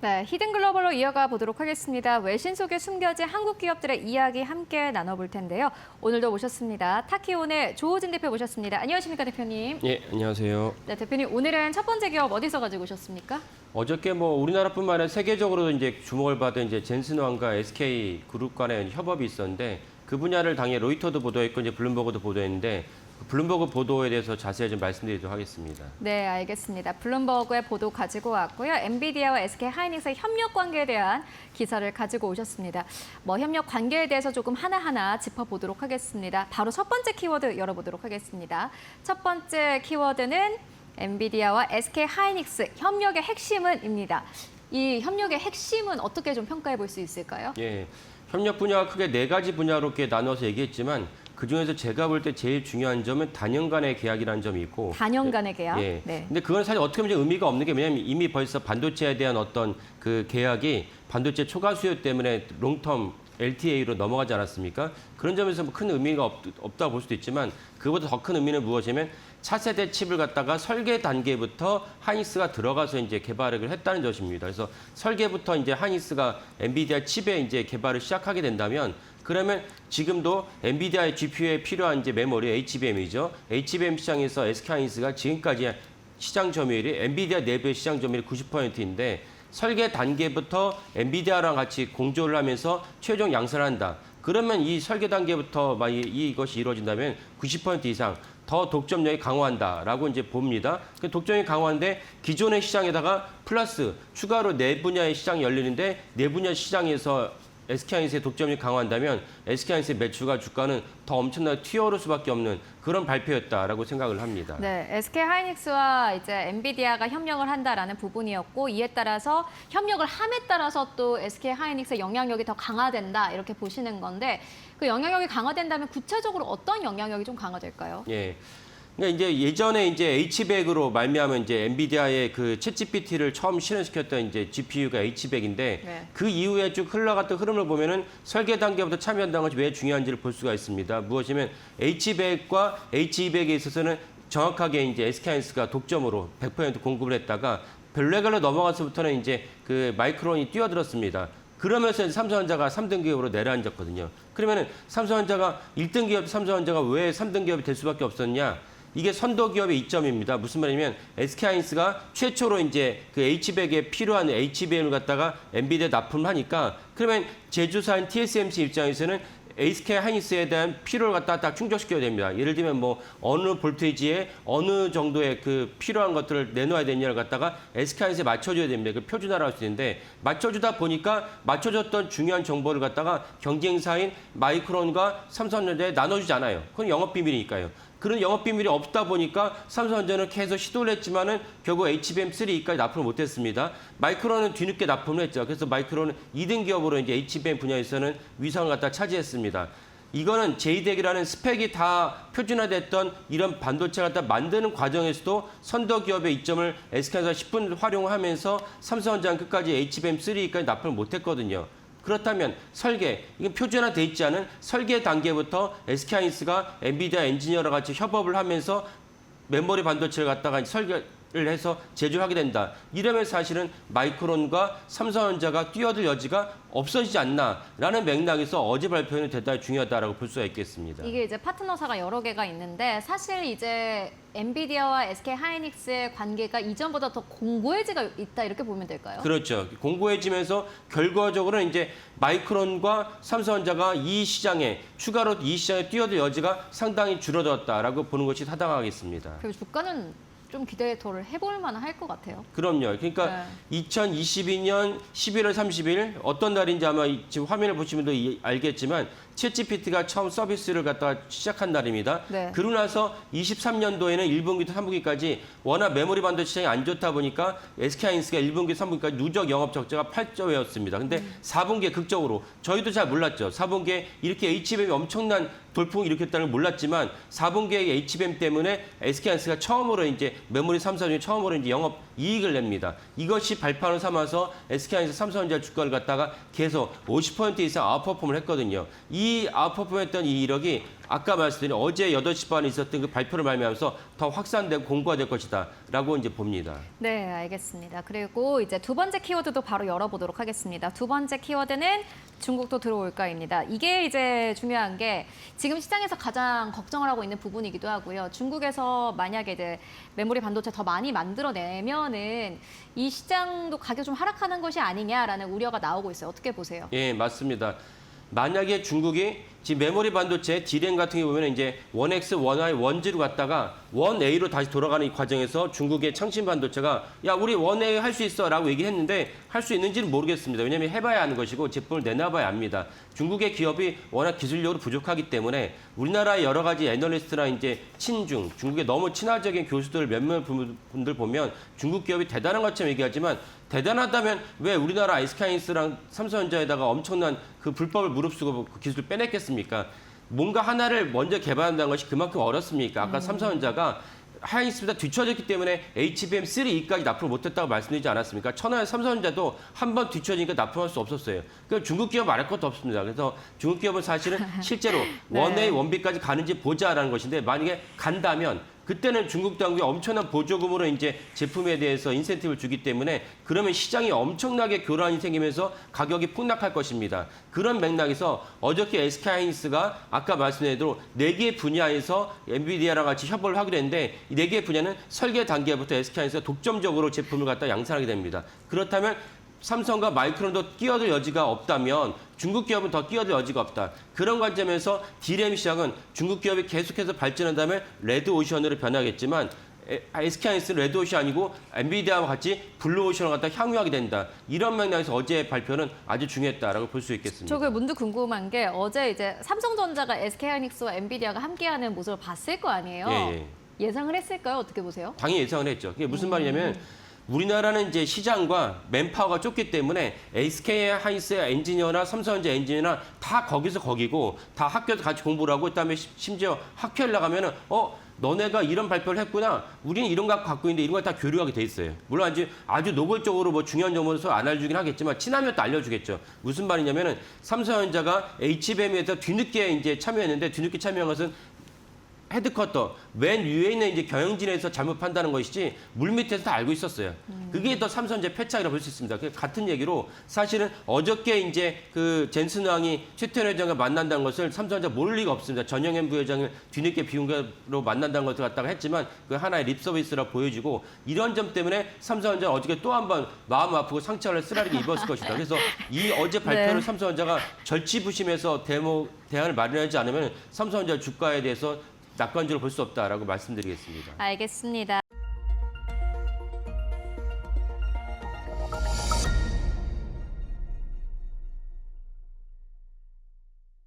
네, 히든글로벌로 이어가 보도록 하겠습니다. 외신 속에 숨겨진 한국 기업들의 이야기 함께 나눠볼 텐데요. 오늘도 모셨습니다. 타키온의 조호진 대표 모셨습니다. 안녕하십니까, 대표님? 예, 안녕하세요. 네, 대표님 오늘은 첫 번째 기업 어디서 가지고 오셨습니까? 어저께 우리나라뿐만 아니라 세계적으로 이제 주목을 받은 이제 젠슨왕과 SK 그룹 간의 협업이 있었는데 그 분야를 당연히 로이터도 보도했고 이제 블룸버그도 보도했는데 그 블룸버그 보도에 대해서 자세히 좀 말씀드리도록 하겠습니다. 네, 알겠습니다. 블룸버그의 보도 가지고 왔고요. 엔비디아와 SK 하이닉스의 협력 관계에 대한 기사를 가지고 오셨습니다. 협력 관계에 대해서 조금 하나하나 짚어보도록 하겠습니다. 바로 첫 번째 키워드 열어보도록 하겠습니다. 첫 번째 키워드는 엔비디아와 SK 하이닉스 협력의 핵심은입니다. 이 협력의 핵심은 어떻게 좀 평가해 볼 수 있을까요? 예, 협력 분야가 크게 4가지 분야로 이렇게 나눠서 얘기했지만 그중에서 제가 볼 때 제일 중요한 점은 단연간의 계약이라는 점이 있고 단연간의 계약? 예. 네. 근데 그건 사실 어떻게 보면 의미가 없는 게 왜냐하면 이미 벌써 반도체에 대한 어떤 그 계약이 반도체 초과 수요 때문에 롱텀 LTA로 넘어가지 않았습니까? 그런 점에서 큰 의미가 없다고 볼 수도 있지만 그보다 더 큰 의미는 무엇이냐면 차세대 칩을 갖다가 설계 단계부터 하이닉스가 들어가서 이제 개발을 했다는 것입니다. 그래서 설계부터 이제 하이닉스가 엔비디아 칩의 이제 개발을 시작하게 된다면 그러면 지금도 엔비디아의 GPU에 필요한 이제 메모리 HBM이죠. HBM 시장에서 SK 하이닉스가 지금까지 시장 점유율이 엔비디아 내부의 시장 점유율이 90%인데 설계 단계부터 엔비디아랑 같이 공조를 하면서 최종 양산을 한다. 그러면 이 설계 단계부터 이것이 이루어진다면 90% 이상 더 독점력이 강화한다라고 이제 봅니다. 그 독점력이 강화인데 기존의 시장에다가 플러스 추가로 네 분야의 시장이 열리는데 네 분야 시장에서 SK하이닉스의 독점력이 강화한다면 SK하이닉스의 매출과 주가는 더 엄청나게 튀어오를 수밖에 없는 그런 발표였다라고 생각을 합니다. 네, SK 하이닉스와 이제 엔비디아가 협력을 한다라는 부분이었고 이에 따라서 협력을 함에 따라서 또 SK 하이닉스의 영향력이 더 강화된다 이렇게 보시는 건데 그 영향력이 강화된다면 구체적으로 어떤 영향력이 좀 강화될까요? 예. 그러니까 이제 예전에 이제 H100으로 말미암은 이제 엔비디아의 그 챗GPT를 처음 실현시켰던 이제 GPU가 H100인데 네. 그 이후에 쭉 흘러갔던 흐름을 보면은 설계 단계부터 참여한다는 것이 왜 중요한지를 볼 수가 있습니다. 무엇이면 H100과 H200에 있어서는 정확하게 이제 SK하이닉스가 독점으로 100% 공급을 했다가 블랙을로 넘어가서부터는 이제 그 마이크론이 뛰어들었습니다. 그러면서 삼성전자가 3등 기업으로 내려앉았거든요. 그러면은 삼성전자가 1등 기업 삼성전자가 왜 3등 기업이 될 수밖에 없었냐? 이게 선도 기업의 이점입니다. 무슨 말이냐면 SK하이닉스가 최초로 이제 그 H100에 필요한 HBM을 갖다가 엔비디아에 납품을 하니까 그러면 제조사인 TSMC 입장에서는 SK하이닉스에 대한 필요를 갖다가 딱 충족시켜야 됩니다. 예를 들면 어느 볼테이지에 어느 정도의 그 필요한 것들을 내놓아야 되느냐를 갖다가 SK하이닉스에 맞춰줘야 됩니다. 그 표준화를 할 수 있는데 맞춰주다 보니까 맞춰줬던 중요한 정보를 갖다가 경쟁사인 마이크론과 삼성전자에 나눠주지 않아요. 그건 영업비밀이니까요. 그런 영업비밀이 없다 보니까 삼성전자는 계속 시도를 했지만은 결국 HBM3까지 납품을 못했습니다. 마이크론은 뒤늦게 납품을 했죠. 그래서 마이크론은 2등 기업으로 이제 HBM 분야에서는 위상을 갖다 차지했습니다. 이거는 제이덱이라는 스펙이 다 표준화됐던 이런 반도체 갖다 만드는 과정에서도 선도 기업의 이점을 SK하이닉스가 10분 활용하면서 삼성전자는 끝까지 HBM3까지 납품을 못했거든요. 그렇다면 설계, 이건 표준화돼 있지 않은 설계 단계부터 SK하이닉스가 엔비디아 엔지니어랑 같이 협업을 하면서 메모리 반도체를 갖다가 설계를 해서 제조하게 된다. 이러면 사실은 마이크론과 삼성전자가 뛰어들 여지가 없어지지 않나라는 맥락에서 어제 발표는 대단히 중요하다고 볼 수가 있겠습니다. 이게 이제 파트너사가 여러 개가 있는데 사실 이제 엔비디아와 SK 하이닉스의 관계가 이전보다 더 공고해지가 있다 이렇게 보면 될까요? 그렇죠. 공고해지면서 결과적으로는 이제 마이크론과 삼성전자가 추가로 이 시장에 뛰어들 여지가 상당히 줄어들었다라고 보는 것이 타당하겠습니다. 그리고 주가는 좀 기대를 해볼 만할 것 같아요. 그럼요. 그러니까 2022년 11월 30일 어떤 날인지 아마 지금 화면을 보시면 알겠지만 챗GPT가 처음 서비스를 갖다가 시작한 날입니다. 네. 그러고 나서 23년도에는 1분기부터 3분기까지 워낙 메모리 반도체 시장이 안 좋다 보니까 SK하이닉스가 1분기, 3분기까지 누적 영업 적자가 8조였습니다. 근데 4분기에 극적으로 저희도 잘 몰랐죠. 4분기에 이렇게 HBM이 엄청난 돌풍을 일으켰다는 걸 몰랐지만 4분기에 HBM 때문에 SK하이닉스가 처음으로 이제 메모리 3사 중에 처음으로 이제 영업 이익을 냅니다. 이것이 발판을 삼아서 SK하이닉스 삼성전자 주가를 갖다가 계속 50% 이상 아웃퍼폼을 했거든요. 이 이 아웃퍼폼했던 이 이력이 아까 말씀드린 어제 8시 반에 있었던 그 발표를 말미암아서 더 확산되고 공고화될 것이다라고 이제 봅니다. 네, 알겠습니다. 그리고 이제 두 번째 키워드도 바로 열어보도록 하겠습니다. 두 번째 키워드는 중국도 들어올까입니다. 이게 이제 중요한 게 지금 시장에서 가장 걱정을 하고 있는 부분이기도 하고요. 중국에서 만약에 이제 메모리 반도체 더 많이 만들어내면은 이 시장도 가격 좀 하락하는 것이 아니냐라는 우려가 나오고 있어요. 어떻게 보세요? 예, 맞습니다. 만약에 중국이 지금 메모리 반도체 D램 같은 경우 보면 이제 1X, 1Y, 1G로 갔다가 1A로 다시 돌아가는 이 과정에서 중국의 창신 반도체가 야, 우리 1A 할 수 있어 라고 얘기했는데 할 수 있는지는 모르겠습니다. 왜냐하면 해봐야 하는 것이고 제품을 내놔봐야 합니다. 중국의 기업이 워낙 기술력으로 부족하기 때문에 우리나라의 여러 가지 애널리스트나 이제 친중, 중국의 너무 친화적인 교수들 몇몇 분들 보면 중국 기업이 대단한 것처럼 얘기하지만 대단하다면 왜 우리나라 SK하이닉스랑 삼성전자에다가 엄청난 그 불법을 무릅쓰고 그 기술을 빼냈겠습니까? 뭔가 하나를 먼저 개발한다는 것이 그만큼 어렵습니까? 아까 삼성전자가 하이닉스보다 뒤처졌기 때문에 HBM3E까지 납품을 못했다고 말씀드리지 않았습니까? 천하의 삼성전자도 한 번 뒤처지니까 납품할 수 없었어요. 그러니까 중국 기업 말할 것도 없습니다. 그래서 중국 기업은 사실은 실제로 네. 1A, 1B까지 가는지 보자라는 것인데 만약에 간다면 그때는 중국 당국이 엄청난 보조금으로 이제 제품에 대해서 인센티브를 주기 때문에 그러면 시장이 엄청나게 교란이 생기면서 가격이 폭락할 것입니다. 그런 맥락에서 어저께 SK하이닉스가 아까 말씀드린 대로 4개 분야에서 엔비디아랑 같이 협업을 하기로 했는데 이 4개 분야는 설계 단계부터 SK하이닉스가 독점적으로 제품을 갖다 양산하게 됩니다. 그렇다면 삼성과 마이크론도 끼어들 여지가 없다면 중국 기업은 더 끼어들 여지가 없다. 그런 관점에서 D램 시장은 중국 기업이 계속해서 발전한다면 레드오션으로 변하겠지만 SK하이닉스는 레드오션이 아니고 엔비디아와 같이 블루오션을 갖다 향유하게 된다. 이런 맥락에서 어제 발표는 아주 중요했다라고 볼 수 있겠습니다. 저 그 문득 궁금한 게 어제 이제 삼성전자가 SK하이닉스와 엔비디아가 함께하는 모습을 봤을 거 아니에요? 예. 예상을 했을까요? 어떻게 보세요? 당연히 예상을 했죠. 그게 무슨 말이냐면 우리나라는 이제 시장과 맨파워가 좁기 때문에 SK하이닉스의 엔지니어나 삼성전자 엔지니어나 다 거기서 거기고 다 학교에서 같이 공부를 하고 그다음에 심지어 학회를 나가면은 너네가 이런 발표를 했구나. 우리는 이런 거 갖고 있는데 이런 거 다 교류하게 돼 있어요. 물론 아주 노골적으로 뭐 중요한 정보를 안 알려주긴 하겠지만 친하면 또 알려주겠죠. 무슨 말이냐면은 삼성전자가 HBM에서 뒤늦게 이제 참여했는데 뒤늦게 참여한 것은 헤드커터 맨 위에 있는 이제 경영진에서 잘못 판다는 것이지 물 밑에서 다 알고 있었어요. 그게 더 삼성전자 패착이라고 볼 수 있습니다. 같은 얘기로 사실은 어저께 이제 그 젠슨 왕이 최태원 회장과 만난다는 것을 삼성전자 모를 리가 없습니다. 전영현 부회장을 뒤늦게 비운으로 만난다는 것을 갖다가 했지만 그 하나의 립 서비스라 보여지고 이런 점 때문에 삼성전자 어저께 또 한 번 마음 아프고 상처를 쓰라리게 입었을 것이다. 그래서 이 어제 발표를 네. 삼성전자가 절치부심해서 대안을 마련하지 않으면 삼성전자 주가에 대해서 낙관적으로 볼 수 없다라고 말씀드리겠습니다. 알겠습니다.